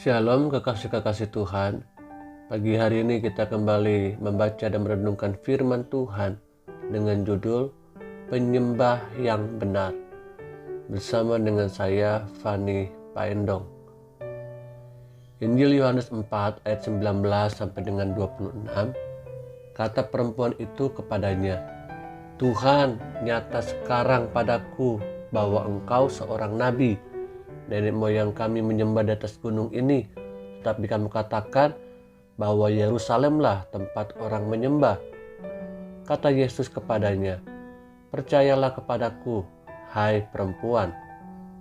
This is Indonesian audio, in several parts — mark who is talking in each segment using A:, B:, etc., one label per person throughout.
A: Shalom kekasih-kekasih Tuhan. Pagi hari ini kita kembali membaca dan merenungkan firman Tuhan dengan judul Penyembah yang Benar bersama dengan saya Fani Paendong. Injil Yohanes 4 ayat 19 sampai dengan 26. Kata perempuan itu kepadanya, "Tuhan, nyata sekarang padaku bahwa engkau seorang nabi. Nenek moyang kami menyembah di atas gunung ini, tetapi kamu katakan bahwa Yerusalemlah tempat orang menyembah." Kata Yesus kepadanya, "Percayalah kepadaku, hai perempuan,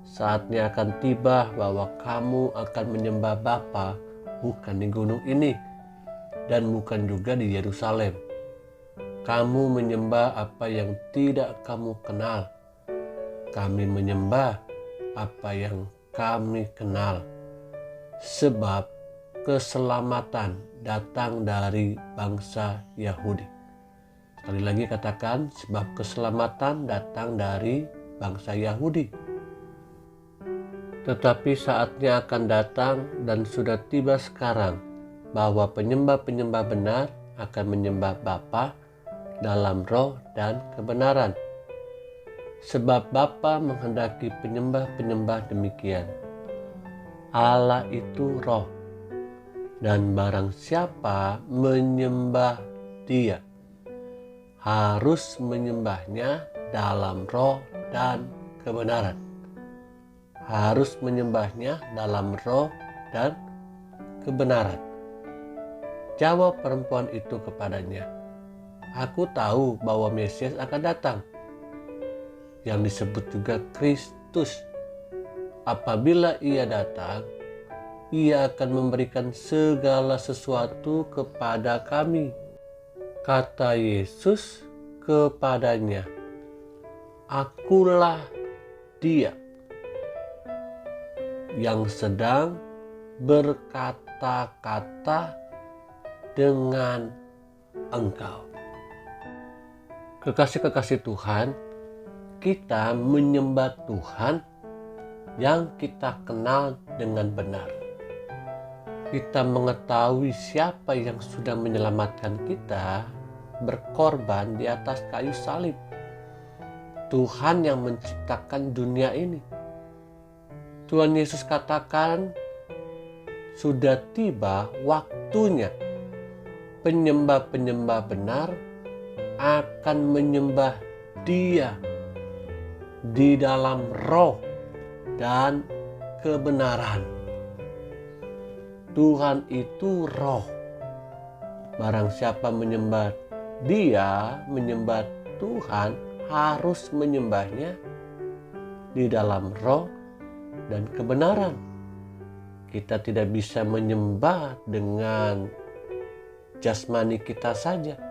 A: saatnya akan tiba bahwa kamu akan menyembah Bapa bukan di gunung ini, dan bukan juga di Yerusalem. Kamu menyembah apa yang tidak kamu kenal. Kami menyembah apa yang kami kenal, sebab keselamatan datang dari bangsa Yahudi." Sekali lagi katakan, sebab keselamatan datang dari bangsa Yahudi. Tetapi saatnya akan datang dan sudah tiba sekarang bahwa penyembah-penyembah benar akan menyembah Bapa dalam roh dan kebenaran. Sebab Bapa menghendaki penyembah-penyembah demikian. Allah itu roh, dan barang siapa menyembah Dia harus menyembahnya dalam roh dan kebenaran. Harus menyembahnya dalam roh dan kebenaran. Jawab perempuan itu kepadanya, "Aku tahu bahwa Mesias akan datang," yang disebut juga Kristus. "Apabila ia datang, ia akan memberikan segala sesuatu kepada kami." Kata Yesus kepadanya, "Akulah Dia yang sedang berkata-kata dengan engkau." Kekasih-kekasih Tuhan, kita menyembah Tuhan yang kita kenal dengan benar. Kita mengetahui siapa yang sudah menyelamatkan kita berkorban di atas kayu salib. Tuhan yang menciptakan dunia ini. Tuhan Yesus katakan, sudah tiba waktunya penyembah-penyembah benar akan menyembah Dia di dalam roh dan kebenaran. Tuhan itu roh. Barang siapa menyembah Dia, menyembah Tuhan, harus menyembahnya di dalam roh dan kebenaran. Kita tidak bisa menyembah dengan jasmani kita saja.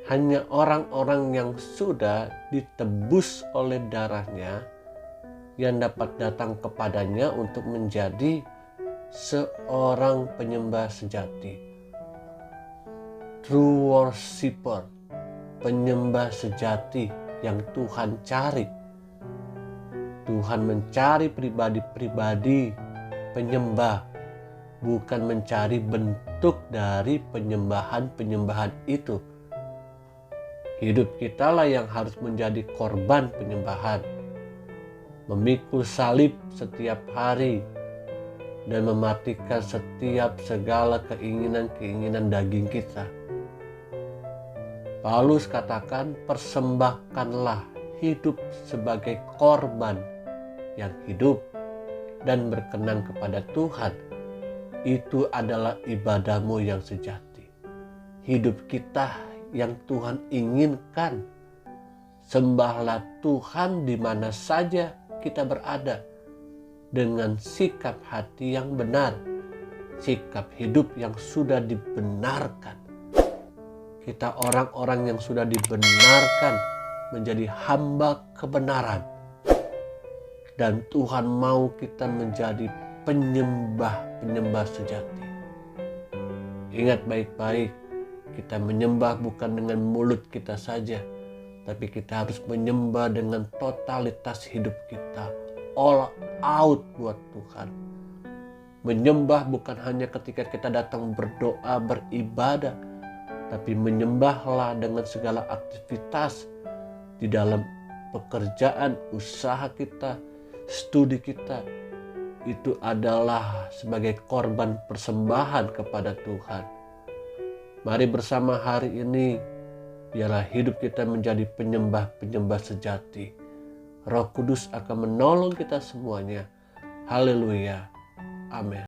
A: Hanya orang-orang yang sudah ditebus oleh darahnya yang dapat datang kepadanya untuk menjadi seorang penyembah sejati. True worshiper, penyembah sejati yang Tuhan cari. Tuhan mencari pribadi-pribadi penyembah, bukan mencari bentuk dari penyembahan-penyembahan itu. Hidup kitalah yang harus menjadi korban penyembahan, memikul salib setiap hari, dan mematikan setiap segala keinginan-keinginan daging kita. Paulus katakan, persembahkanlah hidup sebagai korban yang hidup dan berkenan kepada Tuhan. Itu adalah ibadahmu yang sejati. Hidup kita yang Tuhan inginkan. Sembahlah Tuhan di mana saja kita berada, dengan sikap hati yang benar, sikap hidup yang sudah dibenarkan. Kita orang-orang yang sudah dibenarkan menjadi hamba kebenaran. Dan Tuhan mau kita menjadi penyembah-penyembah sejati. Ingat baik-baik, kita menyembah bukan dengan mulut kita saja, tapi kita harus menyembah dengan totalitas hidup kita, all out buat Tuhan. Menyembah bukan hanya ketika kita datang berdoa, beribadah, tapi menyembahlah dengan segala aktivitas di dalam pekerjaan, usaha kita, studi kita. Itu adalah sebagai korban persembahan kepada Tuhan. Mari bersama hari ini, biarlah hidup kita menjadi penyembah-penyembah sejati. Roh Kudus akan menolong kita semuanya. Haleluya. Amin.